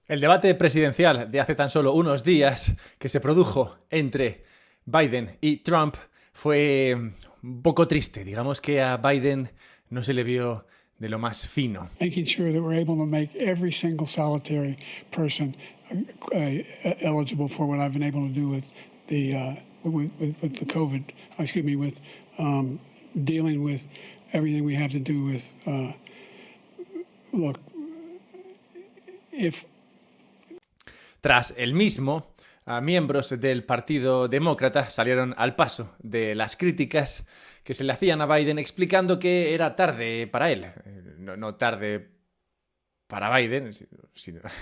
El debate presidencial de hace tan solo unos días que se produjo entre Biden y Trump fue un poco triste. Digamos que a Biden no se le vio de lo más fino. Making sure that we're able to make every single solitary person eligible for what I've been able to do with the COVID. With dealing with everything we have to do with. Look, if. Tras el mismo, miembros del Partido Demócrata salieron al paso de las críticas que se le hacían a Biden explicando que era tarde para él. No tarde para Biden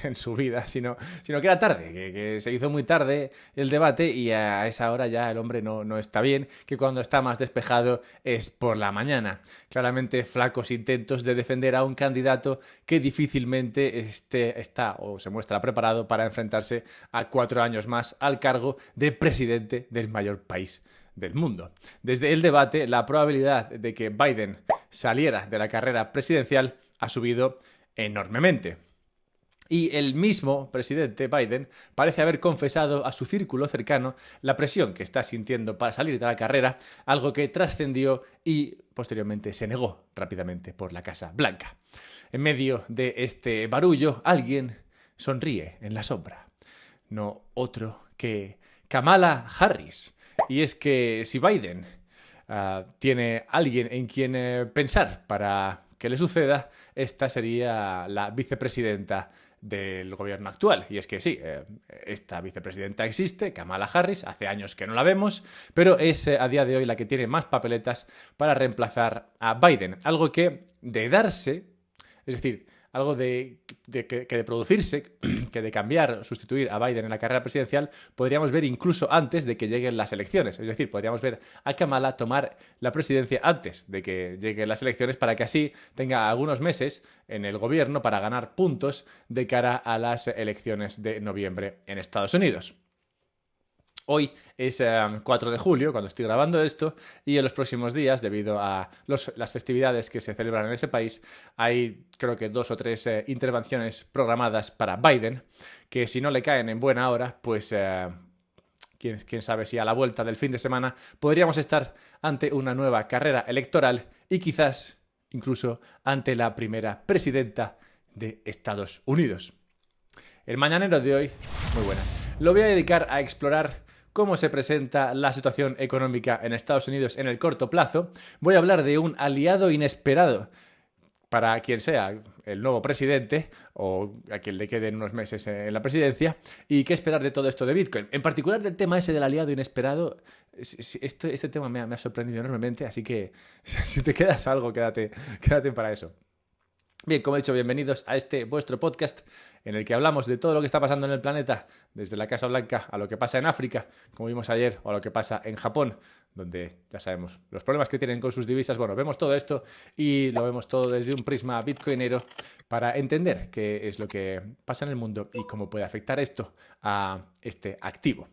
en su vida, sino que era tarde, que se hizo muy tarde el debate y a esa hora ya el hombre no está bien, que cuando está más despejado es por la mañana. Claramente flacos intentos de defender a un candidato que difícilmente está o se muestra preparado para enfrentarse a 4 años más al cargo de presidente del mayor país del mundo. Desde el debate, la probabilidad de que Biden saliera de la carrera presidencial ha subido enormemente. Y el mismo presidente Biden parece haber confesado a su círculo cercano la presión que está sintiendo para salir de la carrera, algo que trascendió y posteriormente se negó rápidamente por la Casa Blanca. En medio de este barullo, alguien sonríe en la sombra. No otro que Kamala Harris. Y es que si Biden tiene alguien en quien pensar para que le suceda, esta sería la vicepresidenta del gobierno actual. Y es que sí, esta vicepresidenta existe, Kamala Harris, hace años que no la vemos, pero es a día de hoy la que tiene más papeletas para reemplazar a Biden. Algo que de darse, es decir, algo de producirse, que de cambiar, sustituir a Biden en la carrera presidencial, podríamos ver incluso antes de que lleguen las elecciones. Es decir, podríamos ver a Kamala tomar la presidencia antes de que lleguen las elecciones para que así tenga algunos meses en el gobierno para ganar puntos de cara a las elecciones de noviembre en Estados Unidos. Hoy es 4 de julio, cuando estoy grabando esto, y en los próximos días, debido a las festividades que se celebran en ese país, hay creo que 2 o 3 intervenciones programadas para Biden, que si no le caen en buena hora, pues quién sabe si a la vuelta del fin de semana podríamos estar ante una nueva carrera electoral y quizás incluso ante la primera presidenta de Estados Unidos. El mañanero de hoy, muy buenas, lo voy a dedicar a explorar cómo se presenta la situación económica en Estados Unidos en el corto plazo. Voy a hablar de un aliado inesperado para quien sea el nuevo presidente o a quien le queden unos meses en la presidencia y qué esperar de todo esto de Bitcoin. En particular del tema ese del aliado inesperado, este tema me ha sorprendido enormemente, así que si te quedas algo, quédate para eso. Bien, como he dicho, bienvenidos a este vuestro podcast en el que hablamos de todo lo que está pasando en el planeta, desde la Casa Blanca a lo que pasa en África, como vimos ayer, o a lo que pasa en Japón, donde ya sabemos los problemas que tienen con sus divisas. Bueno, vemos todo esto y lo vemos todo desde un prisma bitcoinero para entender qué es lo que pasa en el mundo y cómo puede afectar esto a este activo.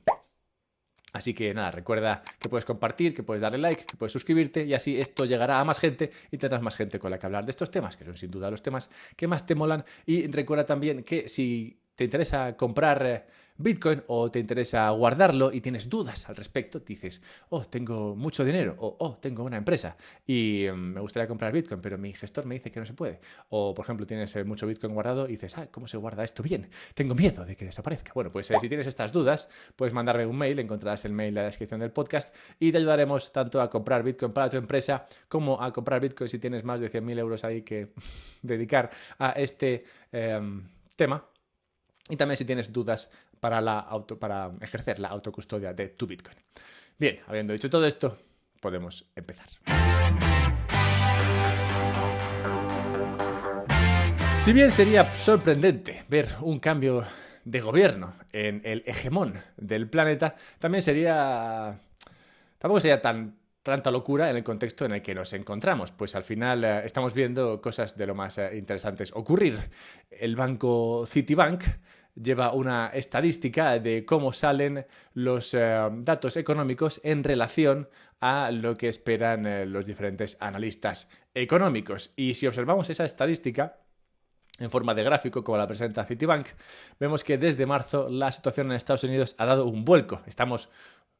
Así que nada, recuerda que puedes compartir, que puedes darle like, que puedes suscribirte y así esto llegará a más gente y tendrás más gente con la que hablar de estos temas, que son sin duda los temas que más te molan. Y recuerda también que si te interesa comprar Bitcoin o te interesa guardarlo y tienes dudas al respecto, dices, tengo mucho dinero o tengo una empresa y me gustaría comprar Bitcoin, pero mi gestor me dice que no se puede. O, por ejemplo, tienes mucho Bitcoin guardado y dices, ¿cómo se guarda esto bien? Tengo miedo de que desaparezca. Bueno, pues si tienes estas dudas, puedes mandarme un mail, encontrarás el mail en la descripción del podcast y te ayudaremos tanto a comprar Bitcoin para tu empresa como a comprar Bitcoin si tienes más de 100.000 euros ahí que dedicar a este tema. Y también si tienes dudas para ejercer la autocustodia de tu Bitcoin. Bien, habiendo dicho todo esto, podemos empezar. Si bien sería sorprendente ver un cambio de gobierno en el hegemón del planeta, tampoco sería tanta locura en el contexto en el que nos encontramos, pues al final estamos viendo cosas de lo más interesantes ocurrir. El banco Citibank lleva una estadística de cómo salen los datos económicos en relación a lo que esperan los diferentes analistas económicos. Y si observamos esa estadística, en forma de gráfico, como la presenta Citibank, vemos que desde marzo la situación en Estados Unidos ha dado un vuelco. Estamos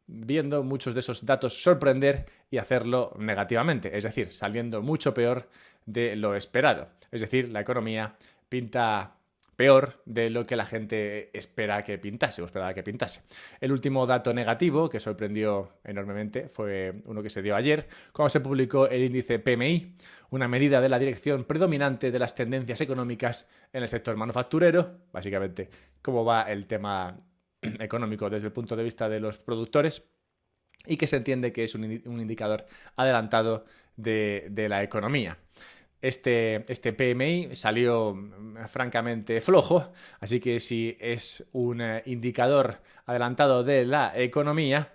viendo muchos de esos datos sorprender y hacerlo negativamente, es decir, saliendo mucho peor de lo esperado. Es decir, la economía pinta peor de lo que la gente espera que pintase o esperaba que pintase. El último dato negativo que sorprendió enormemente fue uno que se dio ayer, cuando se publicó el índice PMI, una medida de la dirección predominante de las tendencias económicas en el sector manufacturero, básicamente cómo va el tema económico desde el punto de vista de los productores, y que se entiende que es un indicador adelantado de la economía. Este PMI salió francamente flojo, así que si es un indicador adelantado de la economía,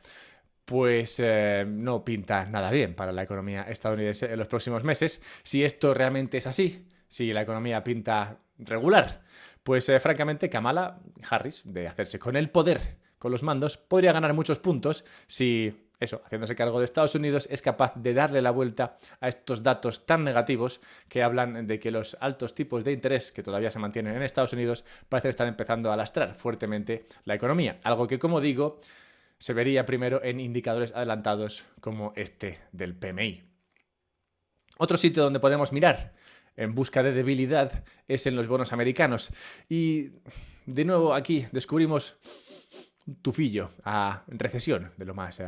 pues no pinta nada bien para la economía estadounidense en los próximos meses. Si esto realmente es así, si la economía pinta regular, pues francamente Kamala Harris, de hacerse con el poder, con los mandos, podría ganar muchos puntos si haciéndose cargo de Estados Unidos, es capaz de darle la vuelta a estos datos tan negativos que hablan de que los altos tipos de interés que todavía se mantienen en Estados Unidos parecen estar empezando a lastrar fuertemente la economía. Algo que, como digo, se vería primero en indicadores adelantados como este del PMI. Otro sitio donde podemos mirar en busca de debilidad es en los bonos americanos. Y de nuevo aquí descubrimos un tufillo a recesión de lo más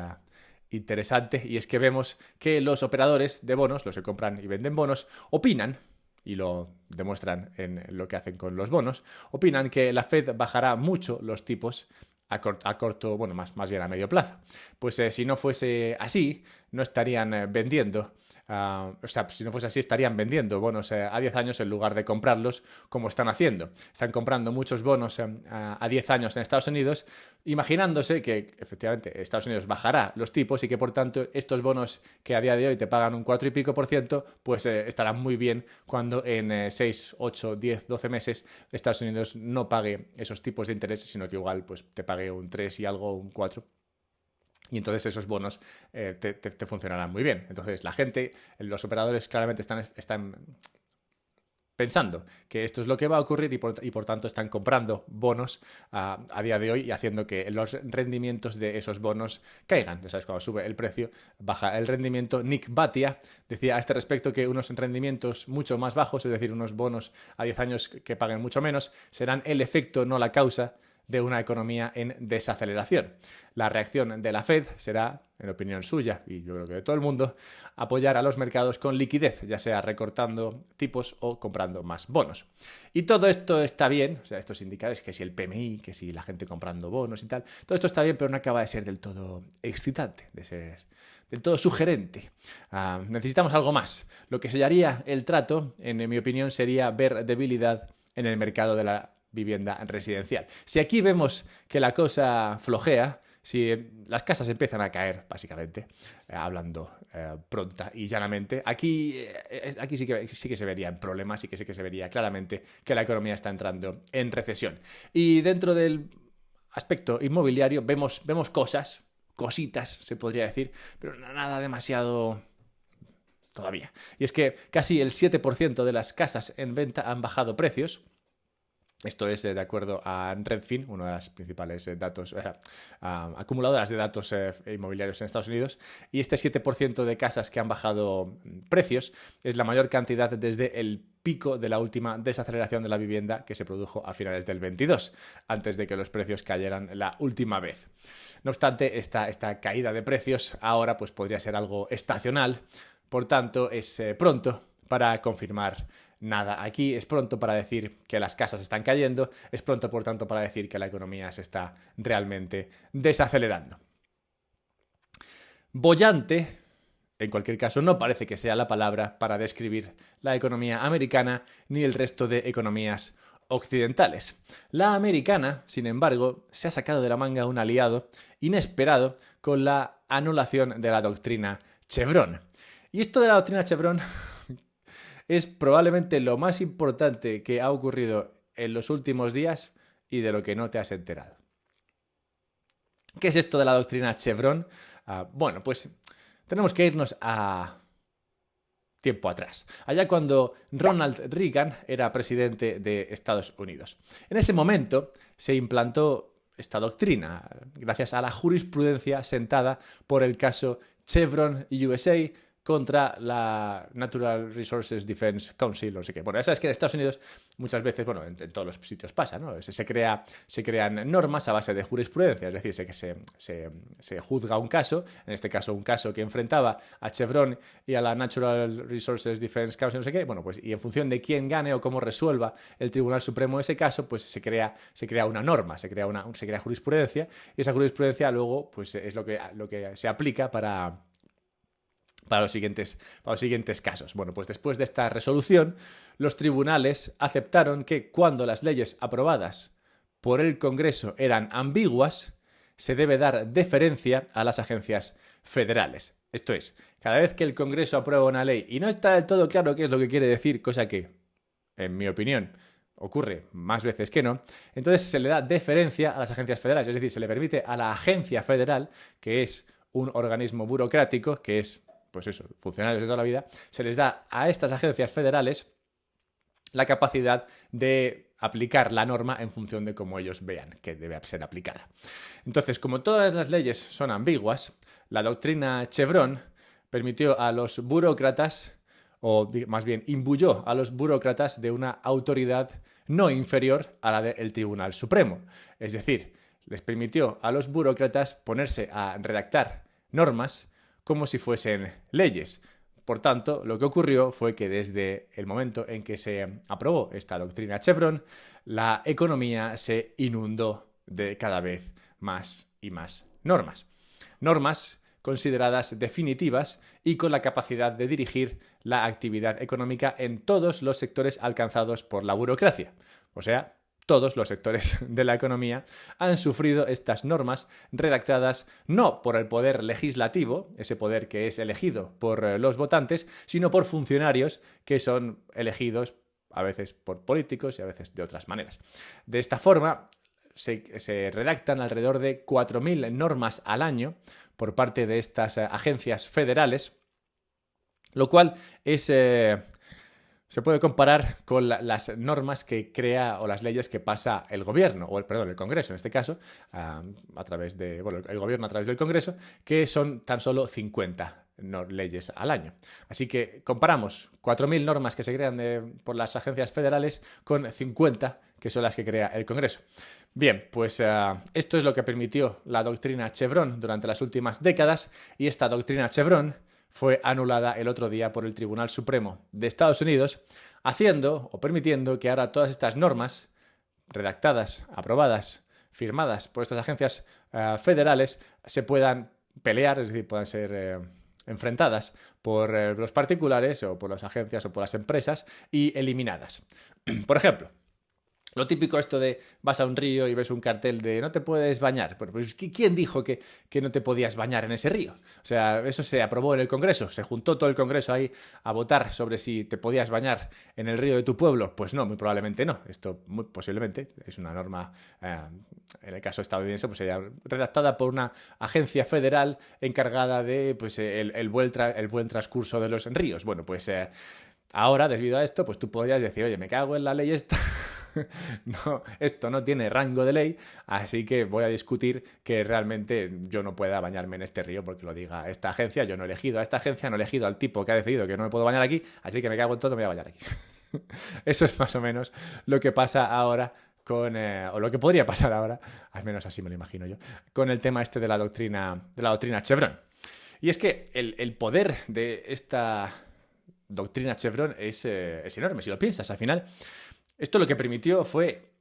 interesante, y es que vemos que los operadores de bonos, los que compran y venden bonos, opinan, y lo demuestran en lo que hacen con los bonos, opinan que la Fed bajará mucho los tipos a corto, bueno, más bien a medio plazo. Pues si no fuese así, no estarían vendiendo. Si no fuese así, estarían vendiendo bonos a 10 años en lugar de comprarlos como están haciendo. Están comprando muchos bonos a 10 años en Estados Unidos, imaginándose que efectivamente Estados Unidos bajará los tipos y que por tanto estos bonos que a día de hoy te pagan un 4 y pico por ciento, pues estarán muy bien cuando en 6, 8, 10, 12 meses Estados Unidos no pague esos tipos de interés, sino que igual pues te pague un 3 y algo, un 4. Y entonces esos bonos te funcionarán muy bien. Entonces la gente, los operadores claramente están pensando que esto es lo que va a ocurrir y por tanto están comprando bonos a día de hoy y haciendo que los rendimientos de esos bonos caigan. Ya sabes, cuando sube el precio, baja el rendimiento. Nick Bhatia decía a este respecto que unos rendimientos mucho más bajos, es decir, unos bonos a 10 años que paguen mucho menos, serán el efecto, no la causa, de una economía en desaceleración. La reacción de la Fed será, en opinión suya y yo creo que de todo el mundo, apoyar a los mercados con liquidez, ya sea recortando tipos o comprando más bonos. Y todo esto está bien, o sea, estos indicadores, que si el PMI, que si la gente comprando bonos y tal, todo esto está bien, pero no acaba de ser del todo excitante, de ser del todo sugerente. Necesitamos algo más. Lo que sellaría el trato, en mi opinión, sería ver debilidad en el mercado de la vivienda residencial. Si aquí vemos que la cosa flojea, si las casas empiezan a caer, básicamente, hablando pronta y llanamente, aquí sí que se verían problemas y que sí que se vería claramente que la economía está entrando en recesión. Y dentro del aspecto inmobiliario vemos cositas, se podría decir, pero nada demasiado todavía. Y es que casi el 7% de las casas en venta han bajado precios. Esto es de acuerdo a Redfin, una de las principales acumuladoras de datos inmobiliarios en Estados Unidos. Y este 7% de casas que han bajado precios es la mayor cantidad desde el pico de la última desaceleración de la vivienda que se produjo a finales del 22, antes de que los precios cayeran la última vez. No obstante, esta caída de precios ahora pues, podría ser algo estacional, por tanto es pronto para confirmar nada. Aquí es pronto para decir que las casas están cayendo, es pronto, por tanto, para decir que la economía se está realmente desacelerando. Boyante, en cualquier caso, no parece que sea la palabra para describir la economía americana ni el resto de economías occidentales. La americana, sin embargo, se ha sacado de la manga un aliado inesperado con la anulación de la doctrina Chevron. Y esto de la doctrina Chevron es probablemente lo más importante que ha ocurrido en los últimos días y de lo que no te has enterado. ¿Qué es esto de la doctrina Chevron? Bueno, pues tenemos que irnos a tiempo atrás, allá cuando Ronald Reagan era presidente de Estados Unidos. En ese momento se implantó esta doctrina gracias a la jurisprudencia sentada por el caso Chevron USA contra la Natural Resources Defense Council, no sé qué. Bueno, ya sabes que en Estados Unidos muchas veces, bueno, en todos los sitios pasa, ¿no? Se crean normas a base de jurisprudencia, es decir, se juzga un caso, en este caso un caso que enfrentaba a Chevron y a la Natural Resources Defense Council, no sé qué, bueno, pues y en función de quién gane o cómo resuelva el Tribunal Supremo ese caso, pues se crea una norma, se crea jurisprudencia, y esa jurisprudencia luego pues es lo que se aplica para los siguientes casos. Bueno, pues después de esta resolución, los tribunales aceptaron que cuando las leyes aprobadas por el Congreso eran ambiguas, se debe dar deferencia a las agencias federales. Esto es, cada vez que el Congreso aprueba una ley y no está del todo claro qué es lo que quiere decir, cosa que, en mi opinión, ocurre más veces que no, entonces se le da deferencia a las agencias federales, es decir, se le permite a la agencia federal, que es un organismo burocrático, que es pues eso, funcionarios de toda la vida, se les da a estas agencias federales la capacidad de aplicar la norma en función de cómo ellos vean que debe ser aplicada. Entonces, como todas las leyes son ambiguas, la doctrina Chevron permitió a los burócratas, o más bien imbuyó a los burócratas de una autoridad no inferior a la del Tribunal Supremo. Es decir, les permitió a los burócratas ponerse a redactar normas como si fuesen leyes. Por tanto, lo que ocurrió fue que desde el momento en que se aprobó esta doctrina Chevron, la economía se inundó de cada vez más y más normas. Normas consideradas definitivas y con la capacidad de dirigir la actividad económica en todos los sectores alcanzados por la burocracia. O sea, todos los sectores de la economía han sufrido estas normas redactadas no por el poder legislativo, ese poder que es elegido por los votantes, sino por funcionarios que son elegidos a veces por políticos y a veces de otras maneras. De esta forma, se redactan alrededor de 4.000 normas al año por parte de estas agencias federales, lo cual es... se puede comparar con las normas que crea o las leyes que pasa el gobierno, el Congreso en este caso, a través de, el gobierno a través del Congreso, que son tan solo 50 leyes al año. Así que comparamos 4.000 normas que se crean por las agencias federales con 50 que son las que crea el Congreso. Bien, pues esto es lo que permitió la doctrina Chevron durante las últimas décadas, y esta doctrina Chevron fue anulada el otro día por el Tribunal Supremo de Estados Unidos, haciendo o permitiendo que ahora todas estas normas redactadas, aprobadas, firmadas por estas agencias federales se puedan pelear, es decir, puedan ser enfrentadas por los particulares o por las agencias o por las empresas y eliminadas. Por ejemplo, lo típico esto de vas a un río y ves un cartel de no te puedes bañar. Bueno, pues ¿quién dijo que no te podías bañar en ese río? O sea, eso se aprobó en el Congreso. Se juntó todo el Congreso ahí a votar sobre si te podías bañar en el río de tu pueblo. Pues no, muy probablemente no. Esto muy posiblemente es una norma, en el caso estadounidense, pues sería redactada por una agencia federal encargada de pues, el buen transcurso de los ríos. Bueno, pues ahora, debido a esto, pues tú podrías decir, oye, me cago en la ley esta. No, esto no tiene rango de ley, así que voy a discutir que realmente yo no pueda bañarme en este río porque lo diga esta agencia. Yo no he elegido a esta agencia, no he elegido al tipo que ha decidido que no me puedo bañar aquí, así que me cago en todo, me voy a bañar aquí. Eso es más o menos lo que pasa ahora o lo que podría pasar ahora, al menos así me lo imagino yo, con el tema este de la doctrina Chevron. Y es que el poder de esta doctrina Chevron es enorme, si lo piensas. Al final, esto lo que permitió fue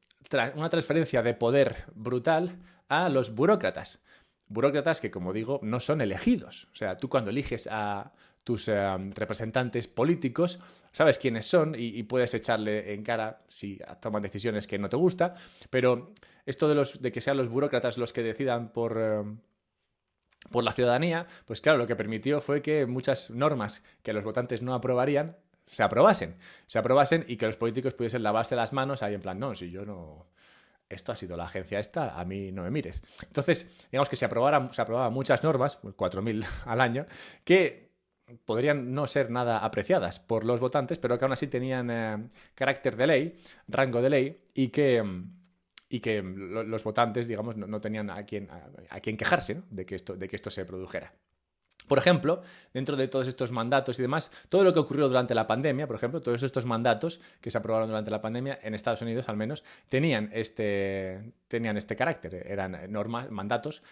una transferencia de poder brutal a los burócratas. Burócratas que, como digo, no son elegidos. O sea, tú cuando eliges a tus representantes políticos, sabes quiénes son y puedes echarle en cara si toman decisiones que no te gustan, pero esto de que sean los burócratas los que decidan por la ciudadanía, pues claro, lo que permitió fue que muchas normas que los votantes no aprobarían se aprobasen y que los políticos pudiesen lavarse las manos ahí en plan, no, si yo no... Esto ha sido la agencia esta, a mí no me mires. Entonces, digamos que se aprobaban muchas normas, 4.000 al año, que podrían no ser nada apreciadas por los votantes, pero que aún así tenían carácter de ley, rango de ley, y que los votantes, digamos, no tenían a quien quejarse, ¿no? de que esto se produjera. Por ejemplo, dentro de todos estos mandatos y demás, todo lo que ocurrió durante la pandemia, por ejemplo, todos estos mandatos que se aprobaron durante la pandemia, en Estados Unidos al menos, tenían este carácter. Eran mandatos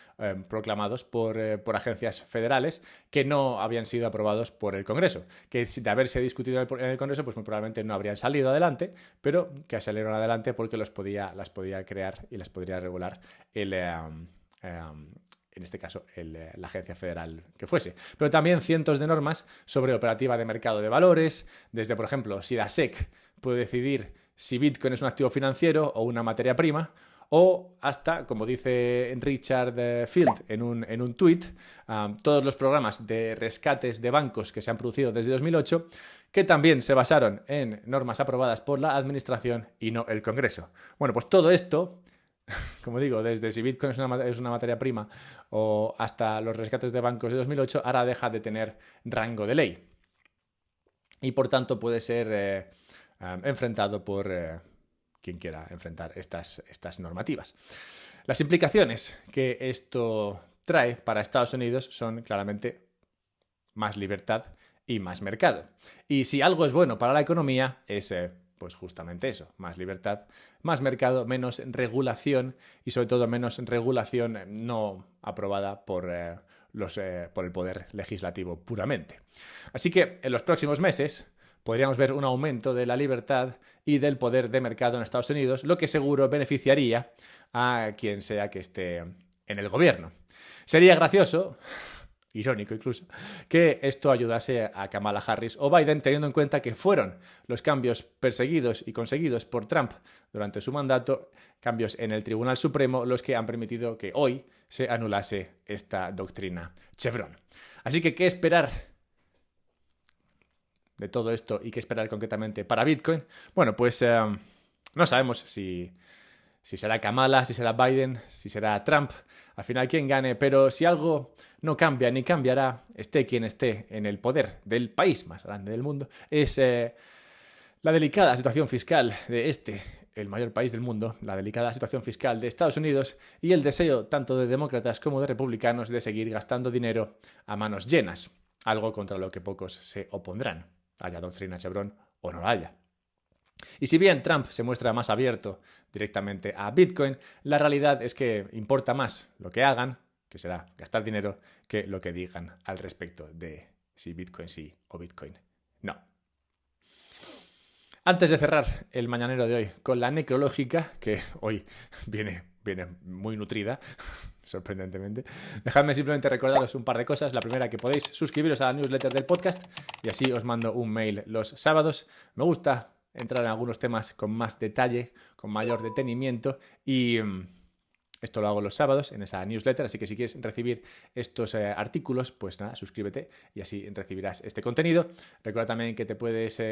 proclamados por agencias federales que no habían sido aprobados por el Congreso. Que de haberse discutido en el Congreso, pues muy probablemente no habrían salido adelante, pero que salieron adelante porque las podía crear y las podría regular en este caso, la agencia federal que fuese. Pero también cientos de normas sobre operativa de mercado de valores, desde, por ejemplo, si la SEC puede decidir si Bitcoin es un activo financiero o una materia prima, o hasta, como dice Richard Field en un tuit, todos los programas de rescates de bancos que se han producido desde 2008, que también se basaron en normas aprobadas por la administración y no el Congreso. Bueno, pues todo esto, como digo, desde si Bitcoin es una materia prima o hasta los rescates de bancos de 2008, ahora deja de tener rango de ley. Y por tanto puede ser enfrentado por quien quiera enfrentar estas normativas. Las implicaciones que esto trae para Estados Unidos son claramente más libertad y más mercado. Y si algo es bueno para la economía es pues justamente eso, más libertad, más mercado, menos regulación y sobre todo menos regulación no aprobada por el poder legislativo puramente. Así que en los próximos meses podríamos ver un aumento de la libertad y del poder de mercado en Estados Unidos, lo que seguro beneficiaría a quien sea que esté en el gobierno. Sería gracioso, irónico incluso, que esto ayudase a Kamala Harris o Biden, teniendo en cuenta que fueron los cambios perseguidos y conseguidos por Trump durante su mandato, cambios en el Tribunal Supremo, los que han permitido que hoy se anulase esta doctrina Chevron. Así que, ¿qué esperar de todo esto y qué esperar concretamente para Bitcoin? Bueno, pues no sabemos si será Kamala, si será Biden, si será Trump, al final quien gane, pero si algo no cambia ni cambiará, esté quien esté en el poder del país más grande del mundo, es la delicada situación fiscal de el mayor país del mundo, la delicada situación fiscal de Estados Unidos y el deseo tanto de demócratas como de republicanos de seguir gastando dinero a manos llenas, algo contra lo que pocos se opondrán, haya doctrina Chevron o no la haya. Y si bien Trump se muestra más abierto directamente a Bitcoin, la realidad es que importa más lo que hagan, que será gastar dinero, que lo que digan al respecto de si Bitcoin sí o Bitcoin no. Antes de cerrar el mañanero de hoy con la necrológica, que hoy viene muy nutrida, sorprendentemente, dejadme simplemente recordaros un par de cosas. La primera, que podéis suscribiros a la newsletter del podcast y así os mando un mail los sábados. Me gusta entrar en algunos temas con más detalle, con mayor detenimiento y esto lo hago los sábados en esa newsletter, así que si quieres recibir estos artículos, pues nada, suscríbete y así recibirás este contenido. Recuerda también que te puedes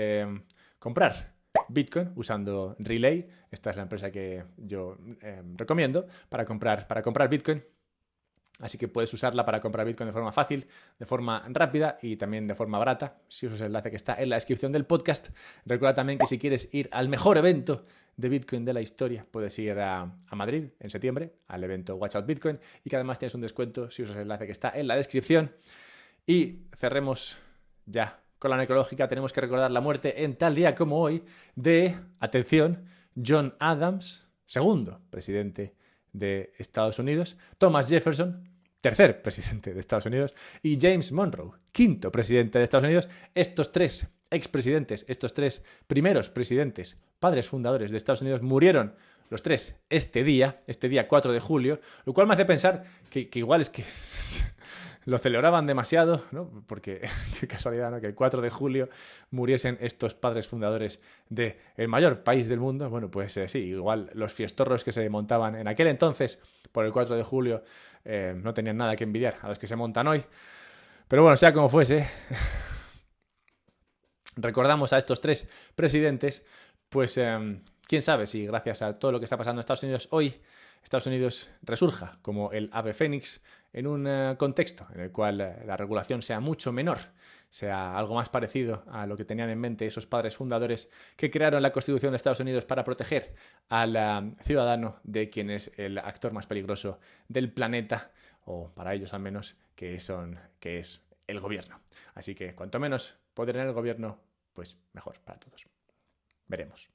comprar Bitcoin usando Relay. Esta es la empresa que yo recomiendo para comprar Bitcoin. Así que puedes usarla para comprar Bitcoin de forma fácil, de forma rápida y también de forma barata. Si usas el enlace que está en la descripción del podcast. Recuerda también que si quieres ir al mejor evento de Bitcoin de la historia, puedes ir a Madrid en septiembre, al evento Watch Out Bitcoin, y que además tienes un descuento si usas el enlace que está en la descripción. Y cerremos ya con la necrológica. Tenemos que recordar la muerte en tal día como hoy de, atención, John Adams, segundo presidente de Estados Unidos, Thomas Jefferson, tercer presidente de Estados Unidos, y James Monroe, quinto presidente de Estados Unidos. Estos tres expresidentes, estos tres primeros presidentes, padres fundadores de Estados Unidos, murieron los tres este día 4 de julio, lo cual me hace pensar que igual es que lo celebraban demasiado, ¿no? Porque qué casualidad, ¿no? Que el 4 de julio muriesen estos padres fundadores del mayor país del mundo. Bueno, pues sí, igual los fiestorros que se montaban en aquel entonces por el 4 de julio no tenían nada que envidiar a los que se montan hoy. Pero bueno, sea como fuese, recordamos a estos tres presidentes, pues quién sabe si gracias a todo lo que está pasando en Estados Unidos hoy Estados Unidos resurja como el ave fénix en un contexto en el cual la regulación sea mucho menor, sea algo más parecido a lo que tenían en mente esos padres fundadores que crearon la Constitución de Estados Unidos para proteger al ciudadano de quien es el actor más peligroso del planeta, o para ellos al menos, que es el gobierno. Así que cuanto menos poder en el gobierno, pues mejor para todos. Veremos.